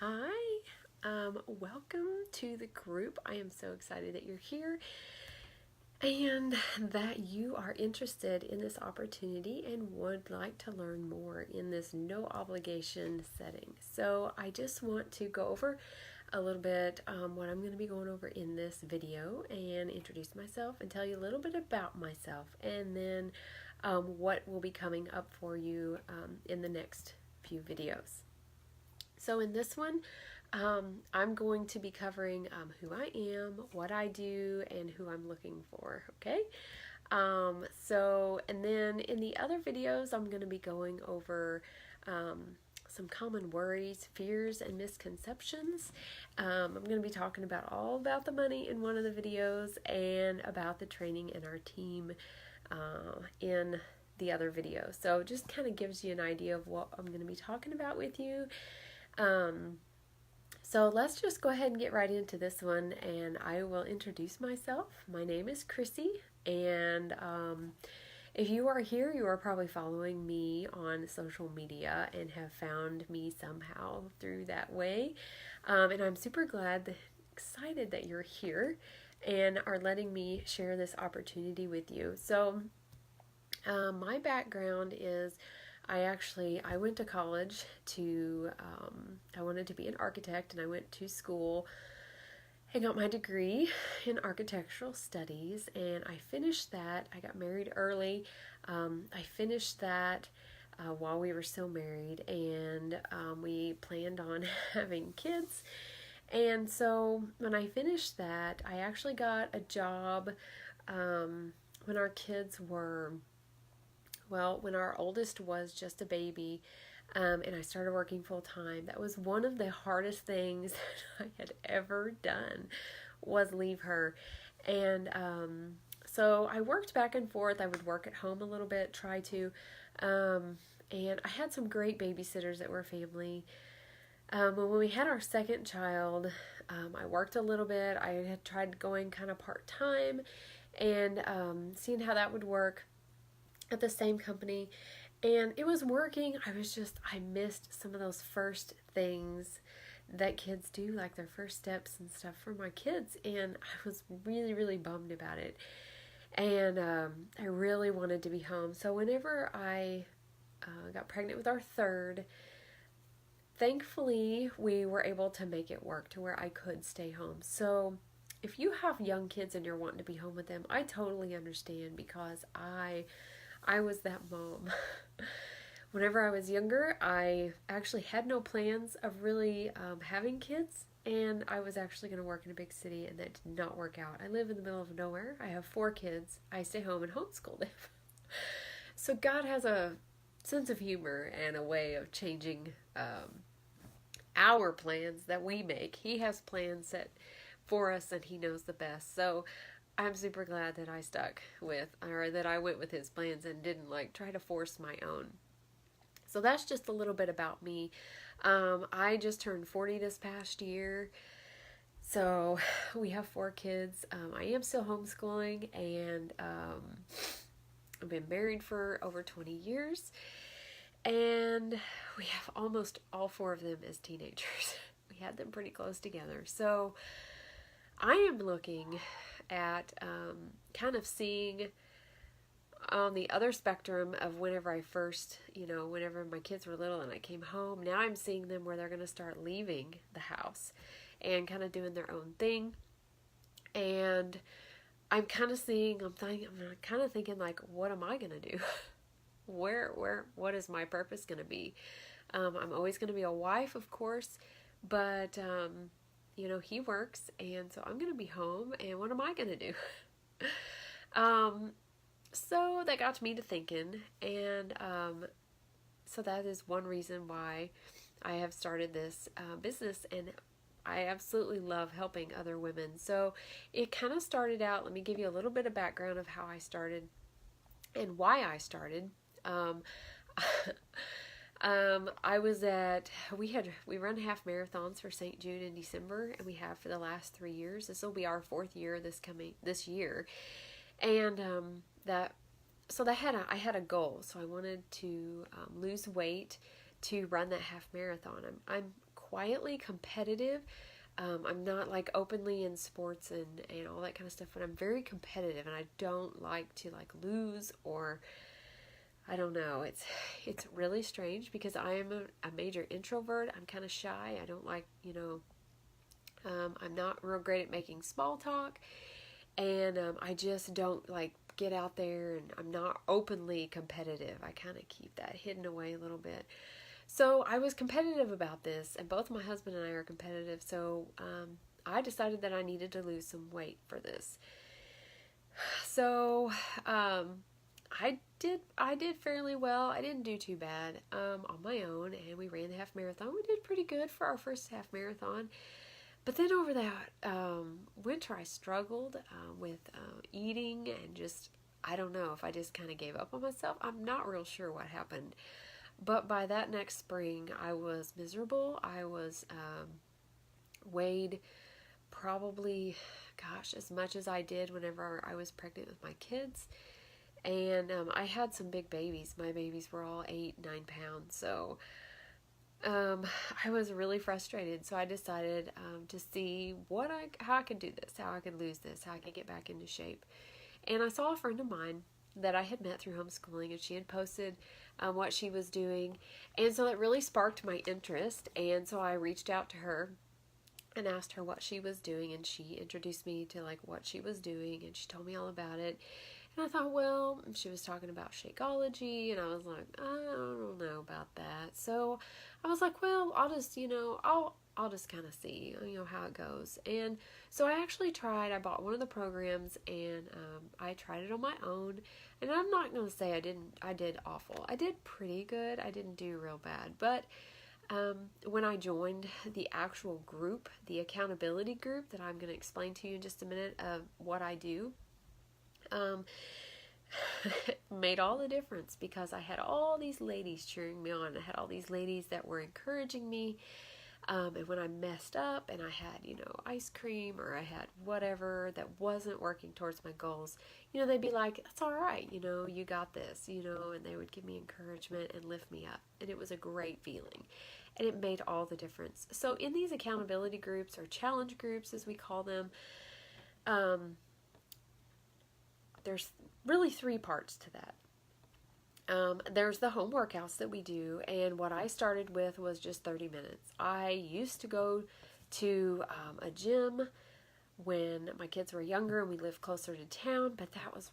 Hi, welcome to the group. I am so excited that you're here and that you are interested in this opportunity and would like to learn more in this no obligation setting. So I just want to go over a little bit what I'm going to be going over in this video and introduce myself and tell you a little bit about myself, and then what will be coming up for you in the next few videos. So in this one, I'm going to be covering who I am, what I do, and who I'm looking for, okay? And then in the other videos, I'm going to be going over some common worries, fears, and misconceptions. I'm going to be talking about all about the money in one of the videos and about the training in our team in the other video. So just kind of gives you an idea of what I'm going to be talking about with you. So let's just go ahead and get right into this one, and I will introduce myself. My name is Chrissy, and if you are here, you are probably following me on social media and have found me somehow through that way. And I'm super excited that you're here and are letting me share this opportunity with you. So my background is I went to college I wanted to be an architect, and I went to school and got my degree in architectural studies, and I finished that. I got married early. I finished that while we were still married, and we planned on having kids. And so when I finished that, I actually got a job when our kids were when our oldest was just a baby, and I started working full time. That was one of the hardest things that I had ever done, was leave her. And so I worked back and forth. I would work at home a little bit, try to, and I had some great babysitters that were family. When we had our second child, I worked a little bit. I had tried going kind of part-time and seeing how that would work at the same company, and it was working. I missed some of those first things that kids do, like their first steps and stuff for my kids, and I was really, really bummed about it. And I really wanted to be home. So whenever I got pregnant with our third, thankfully we were able to make it work to where I could stay home. So if you have young kids and you're wanting to be home with them, I totally understand, because I was that mom. Whenever I was younger, I actually had no plans of really having kids, and I was actually going to work in a big city, and that did not work out. I live in the middle of nowhere. I have 4 kids. I stay home and homeschool them. So God has a sense of humor and a way of changing our plans that we make. He has plans set for us, and He knows the best. So I'm super glad that that I went with His plans and didn't try to force my own. So that's just a little bit about me. I just turned 40 this past year. So we have 4 kids. I am still homeschooling, and I've been married for over 20 years. And we have almost all 4 of them as teenagers. We had them pretty close together. So I am looking at kind of seeing on the other spectrum of whenever my kids were little and I came home. Now I'm seeing them where they're going to start leaving the house and kind of doing their own thing. And I'm kind of thinking, what am I going to do? What is my purpose going to be? I'm always going to be a wife, of course, but He works, and so I'm going to be home, and what am I going to do? So that got me to thinking, and so that is one reason why I have started this business, and I absolutely love helping other women. So it kind of started out, let me give you a little bit of background of how I started and why I started. We run half marathons for St. Jude in December, and we have for the last 3 years. This will be our 4th year this year. And I had a goal. So I wanted to lose weight to run that half marathon. I'm quietly competitive. I'm not like openly in sports and all that kind of stuff, but I'm very competitive, and I don't like to like lose, or I don't know. It's really strange because I am a major introvert. I'm kind of shy. I don't like, I'm not real great at making small talk, and I just don't like get out there, and I'm not openly competitive. I kind of keep that hidden away a little bit. So I was competitive about this, and both my husband and I are competitive. So I decided that I needed to lose some weight for this. So I did fairly well. I didn't do too bad on my own, and we ran the half marathon. We did pretty good for our first half marathon. But then over that winter, I struggled with eating, and just, I don't know if I just kind of gave up on myself. I'm not real sure what happened. But by that next spring, I was miserable. I was weighed probably, gosh, as much as I did whenever I was pregnant with my kids. And I had some big babies. My babies were all 8, 9 pounds. So I was really frustrated. So I decided to see how I could do this, how I could lose this, how I could get back into shape. And I saw a friend of mine that I had met through homeschooling, and she had posted what she was doing, and so it really sparked my interest. And so I reached out to her and asked her what she was doing, and she introduced me to like what she was doing, and she told me all about it. And I thought, well, she was talking about Shakeology, and I was like, I don't know about that. So I was like, well, I'll just, I'll just kind of see, how it goes. And so I actually tried. I bought one of the programs, and I tried it on my own. And I'm not going to say I did awful. I did pretty good. I didn't do real bad. But when I joined the actual group, the accountability group that I'm going to explain to you in just a minute of what I do, made all the difference, because I had all these ladies cheering me on. I had all these ladies that were encouraging me. And when I messed up and I had, ice cream, or I had whatever that wasn't working towards my goals, they'd be like, that's all right, you got this, and they would give me encouragement and lift me up. And it was a great feeling. And it made all the difference. So in these accountability groups, or challenge groups as we call them, there's really 3 parts to that. There's the home workouts that we do, and what I started with was just 30 minutes. I used to go to a gym when my kids were younger and we lived closer to town, but that was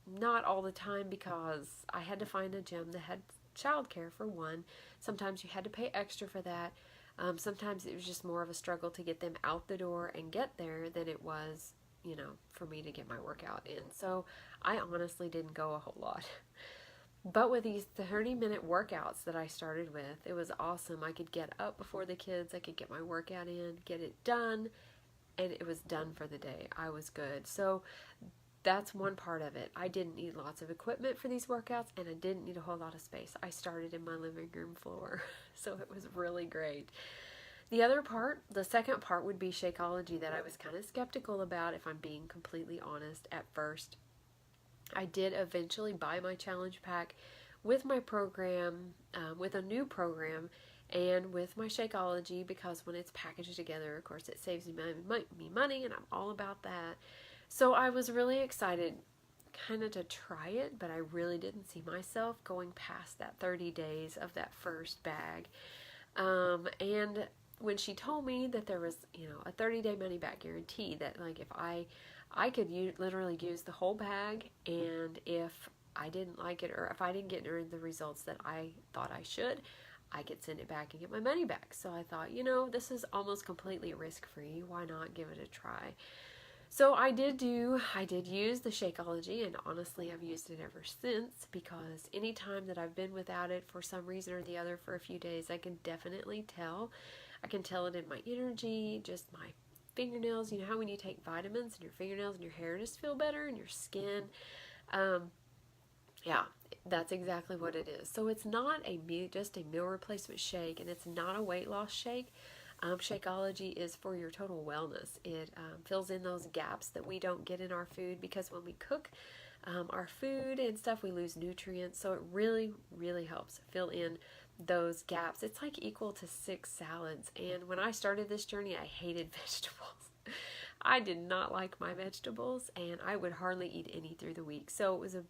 not all the time because I had to find a gym that had childcare, for one. Sometimes you had to pay extra for that. Sometimes it was just more of a struggle to get them out the door and get there than it was, for me to get my workout in. So I honestly didn't go a whole lot. But with these 30-minute workouts that I started with, it was awesome. I could get up before the kids, I could get my workout in, get it done, and it was done for the day. I was good. So that's one part of it. I didn't need lots of equipment for these workouts, and I didn't need a whole lot of space. I started in my living room floor, so it was really great. The second part would be Shakeology, that I was kind of skeptical about, if I'm being completely honest, at first. I did eventually buy my challenge pack with my program, with a new program, and with my Shakeology, because when it's packaged together, of course, it saves me money, and I'm all about that. So I was really excited kind of to try it, but I really didn't see myself going past that 30 days of that first bag. And when she told me that there was, a 30-day money-back guarantee, that like if I could literally use the whole bag, and if I didn't like it, or if I didn't get the results that I thought I should, I could send it back and get my money back. So I thought, this is almost completely risk-free. Why not give it a try? So I did use the Shakeology, and honestly, I've used it ever since, because any time that I've been without it for some reason or the other for a few days, I can definitely tell. I can tell it in my energy, just my fingernails. You know how when you take vitamins and your fingernails and your hair just feel better, and your skin? Yeah, that's exactly what it is. So it's not just a meal replacement shake, and it's not a weight loss shake. Shakeology is for your total wellness. It fills in those gaps that we don't get in our food, because when we cook our food and stuff, we lose nutrients. So it really, really helps fill in those gaps. It's like equal to 6 salads. And when I started this journey, I hated vegetables. I did not like my vegetables, and I would hardly eat any through the week. So it was a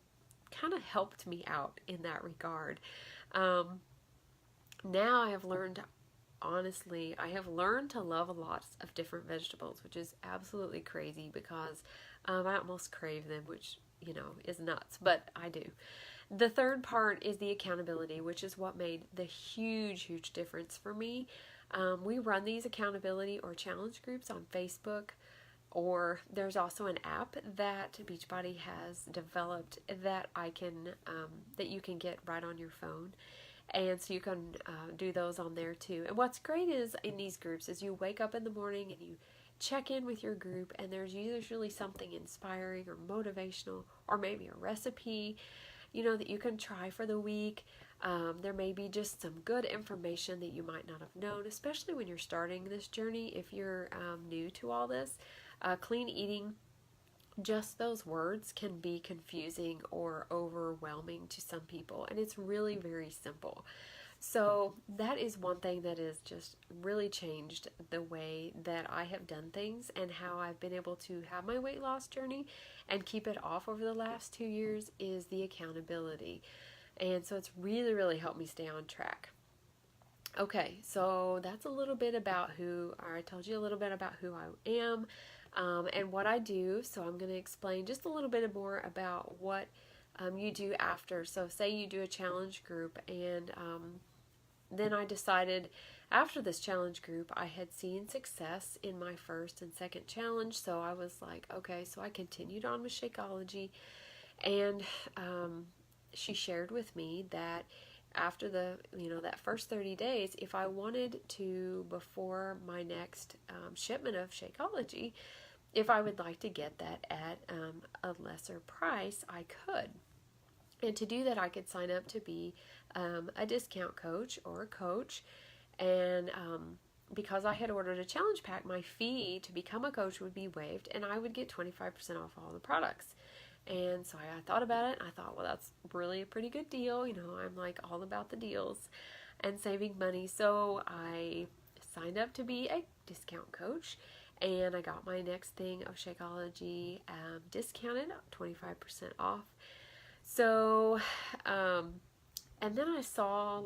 kind of helped me out in that regard. Um, Now I have learned, honestly, I have learned to love a lot of different vegetables, which is absolutely crazy because I almost crave them, which, is nuts, but I do. The third part is the accountability, which is what made the huge difference for me. We run these accountability or challenge groups on Facebook, or there's also an app that Beachbody has developed that that you can get right on your phone. And so you can do those on there too. And what's great is in these groups is you wake up in the morning and you check in with your group, and there's usually something inspiring or motivational, or maybe a recipe, that you can try for the week. There may be just some good information that you might not have known, especially when you're starting this journey. If you're new to all this, clean eating, just those words can be confusing or overwhelming to some people, and it's really very simple. So that is one thing that has just really changed the way that I have done things and how I've been able to have my weight loss journey and keep it off over the last 2 years is the accountability. And so it's really helped me stay on track. Okay, so that's a little bit about I told you a little bit about who I am and what I do. So I'm going to explain just a little bit more about what you do after. So say you do a challenge group, and then I decided after this challenge group, I had seen success in my first and second challenge. So I was like, okay, so I continued on with Shakeology, and she shared with me that after that first 30 days, if I wanted to, before my next shipment of Shakeology, if I would like to get that at a lesser price, I could. And to do that, I could sign up to be a discount coach or a coach. And because I had ordered a challenge pack, my fee to become a coach would be waived, and I would get 25% off all the products. And so I thought about it, and I thought, well, that's really a pretty good deal. I'm like all about the deals and saving money. So I signed up to be a discount coach, and I got my next thing of Shakeology discounted, 25% off. So, and then I saw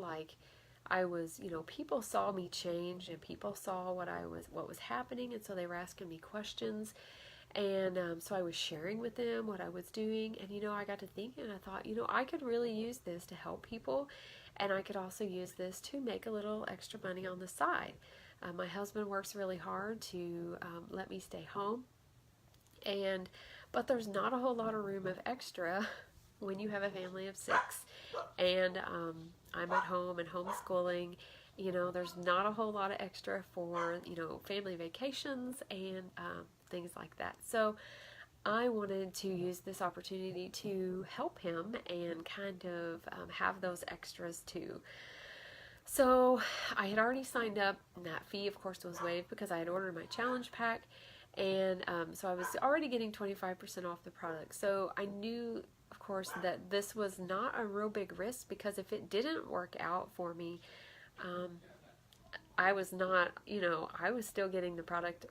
people saw me change, and people saw what was happening, and so they were asking me questions. And so I was sharing with them what I was doing, and I got to thinking, and I thought, I could really use this to help people, and I could also use this to make a little extra money on the side. My husband works really hard to let me stay home, but there's not a whole lot of room of extra when you have a family of 6, and I'm at home and homeschooling. There's not a whole lot of extra for family vacations and things like that. So I wanted to use this opportunity to help him and kind of have those extras too. So I had already signed up, and that fee, of course, was waived because I had ordered my challenge pack, and so I was already getting 25% off the product. So I knew, of course, that this was not a real big risk, because if it didn't work out for me, I was not, I was still getting the product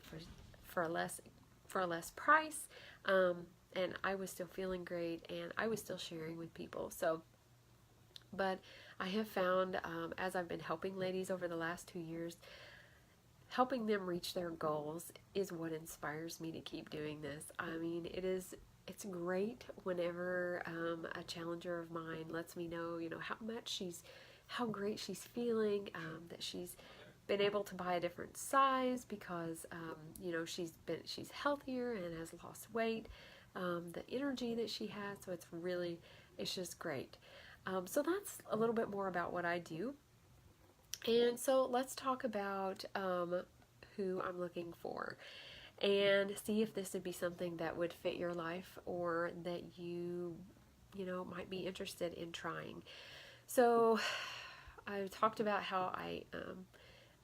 for a less price, and I was still feeling great, and I was still sharing with people. So, but I have found, as I've been helping ladies over the last 2 years, helping them reach their goals is what inspires me to keep doing this. I mean, it's great whenever a challenger of mine lets me know, how great she's feeling, that she's been able to buy a different size because, she's healthier and has lost weight, the energy that she has. So it's just great. So that's a little bit more about what I do. And so let's talk about who I'm looking for, and see if this would be something that would fit your life, or that you might be interested in trying. So I talked about how I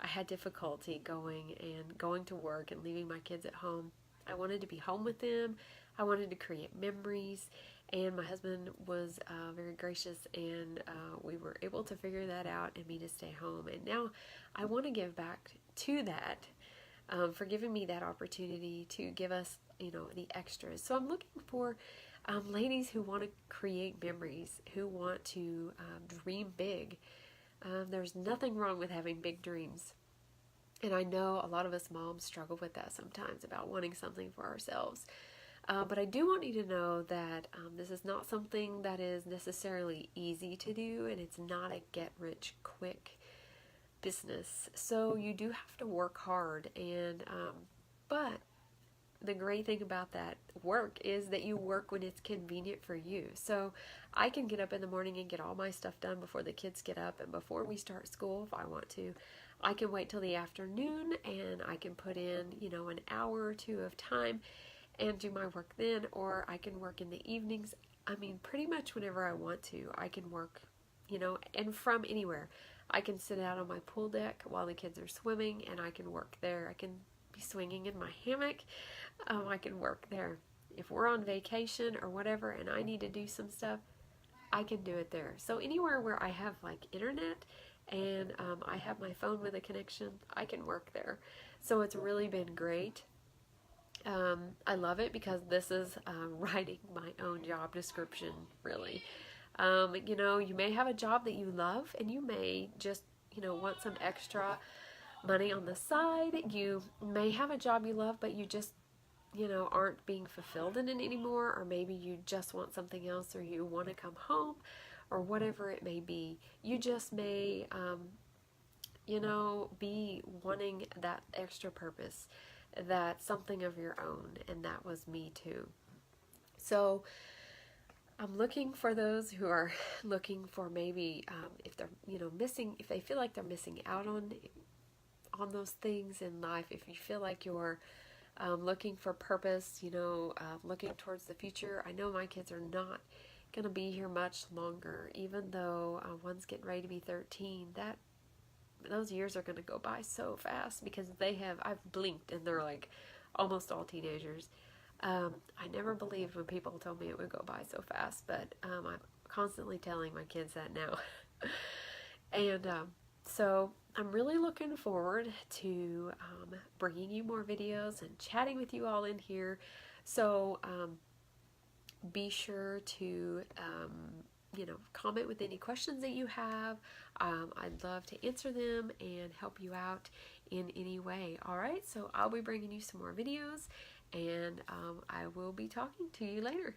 had difficulty going to work and leaving my kids at home. I wanted to be home with them. I wanted to create memories, And my husband was very gracious, and we were able to figure that out and me to stay home. And now I want to give back to that, for giving me that opportunity to give us, the extras. So I'm looking for ladies who want to create memories, who want to dream big. There's nothing wrong with having big dreams. And I know a lot of us moms struggle with that sometimes, about wanting something for ourselves. But I do want you to know that this is not something that is necessarily easy to do, and it's not a get-rich-quick business. So you do have to work hard, and but the great thing about that work is that you work when it's convenient for you. So I can get up in the morning and get all my stuff done before the kids get up and before we start school if I want to. I can wait till the afternoon, and I can put in, an hour or two of time and do my work then, or I can work in the evenings. I mean, pretty much whenever I want to. I can work, and from anywhere. I can sit out on my pool deck while the kids are swimming, and I can work there. I can be swinging in my hammock. I can work there. If we're on vacation or whatever and I need to do some stuff, I can do it there. So anywhere where I have like internet and I have my phone with a connection, I can work there. So it's really been great. I love it because this is writing my own job description, really. You may have a job that you love, and you may just, want some extra money on the side. You may have a job you love, but you just, aren't being fulfilled in it anymore, or maybe you just want something else, or you want to come home, or whatever it may be. You just may, be wanting that extra purpose, that something of your own, and that was me too. So I'm looking for those who are looking for maybe if they're missing, if they feel like they're missing out on those things in life. If you feel like you're looking for purpose, looking towards the future. I know my kids are not going to be here much longer, even though one's getting ready to be 13. Those years are going to go by so fast because I've blinked and they're like almost all teenagers. I never believed when people told me it would go by so fast, but I'm constantly telling my kids that now. And so I'm really looking forward to bringing you more videos and chatting with you all in here. So be sure to comment with any questions that you have. I'd love to answer them and help you out in any way. All right, so I'll be bringing you some more videos, and I will be talking to you later.